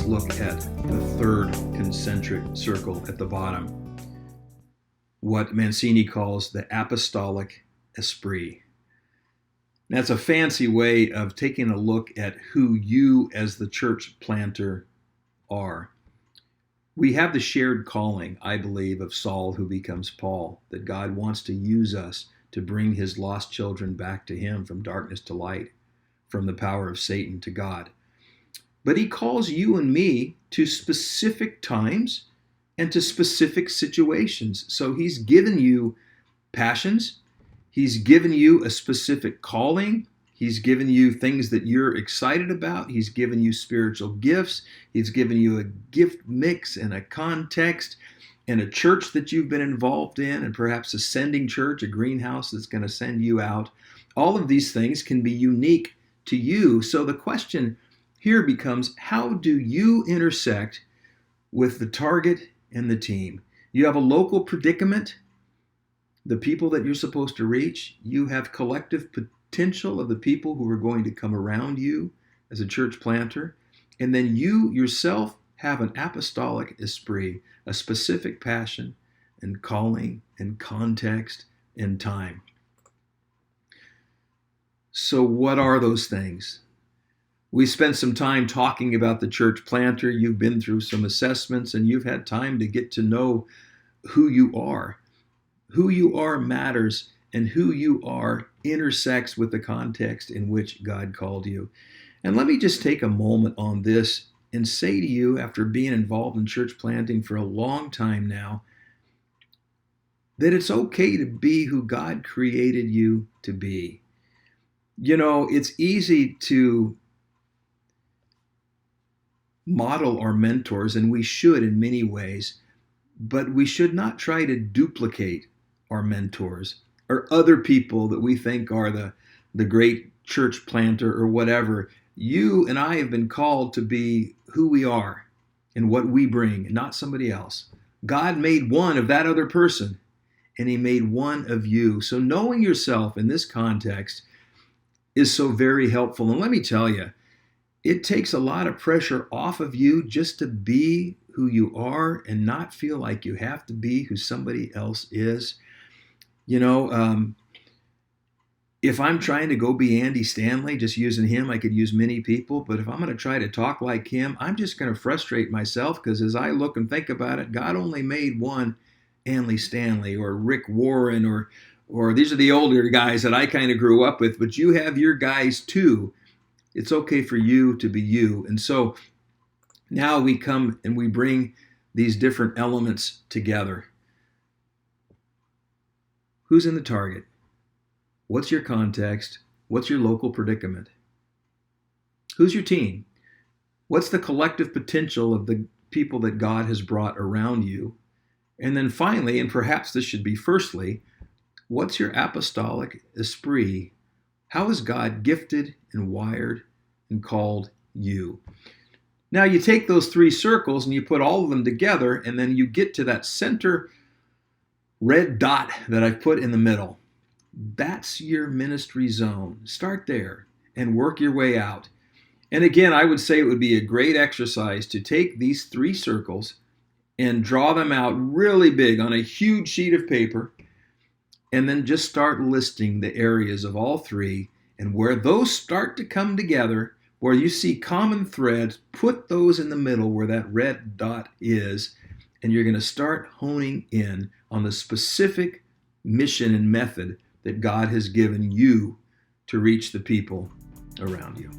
look at the third concentric circle at the bottom, what Mancini calls the apostolic esprit. That's a fancy way of taking a look at who you as the church planter are. We have the shared calling, I believe, of Saul who becomes Paul, that God wants to use us to bring his lost children back to him from darkness to light, from the power of Satan to God. But he calls you and me to specific times and to specific situations. So he's given you passions. He's given you a specific calling. He's given you things that you're excited about. He's given you spiritual gifts. He's given you a gift mix and a context and a church that you've been involved in, and perhaps a sending church, a greenhouse that's going to send you out. All of these things can be unique to you. So the question here becomes, how do you intersect with the target and the team? You have a local predicament, the people that you're supposed to reach. You have collective potential of the people who are going to come around you as a church planter. And then you yourself have an apostolic esprit, a specific passion and calling and context and time. So what are those things? We spent some time talking about the church planter. You've been through some assessments and you've had time to get to know who you are. Who you are matters, and who you are intersects with the context in which God called you. And let me just take a moment on this and say to you, after being involved in church planting for a long time now, that it's okay to be who God created you to be. You know, it's easy to model our mentors, and we should in many ways, but we should not try to duplicate our mentors or other people that we think are the great church planter or whatever. You and I have been called to be who we are and what we bring, and not somebody else. God made one of that other person, and he made one of you. So knowing yourself in this context is so very helpful. And let me tell you, it takes a lot of pressure off of you just to be who you are and not feel like you have to be who somebody else is. You know, if I'm trying to go be Andy Stanley, just using him, I could use many people. But if I'm going to try to talk like him, I'm just going to frustrate myself, because as I look and think about it, God only made one Andy Stanley or Rick Warren, or these are the older guys that I kind of grew up with. But you have your guys too. It's okay for you to be you. And so now we come and we bring these different elements together. Who's in the target? What's your context? What's your local predicament? Who's your team? What's the collective potential of the people that God has brought around you? And then finally, and perhaps this should be firstly, what's your apostolic esprit? How has God gifted and wired and called you? Now you take those three circles and you put all of them together, and then you get to that center red dot that I've put in the middle. That's your ministry zone. Start there and work your way out. And again, I would say it would be a great exercise to take these three circles and draw them out really big on a huge sheet of paper, and then just start listing the areas of all three, and where those start to come together, where you see common threads, put those in the middle where that red dot is, and you're going to start honing in on the specific mission and method that God has given you to reach the people around you.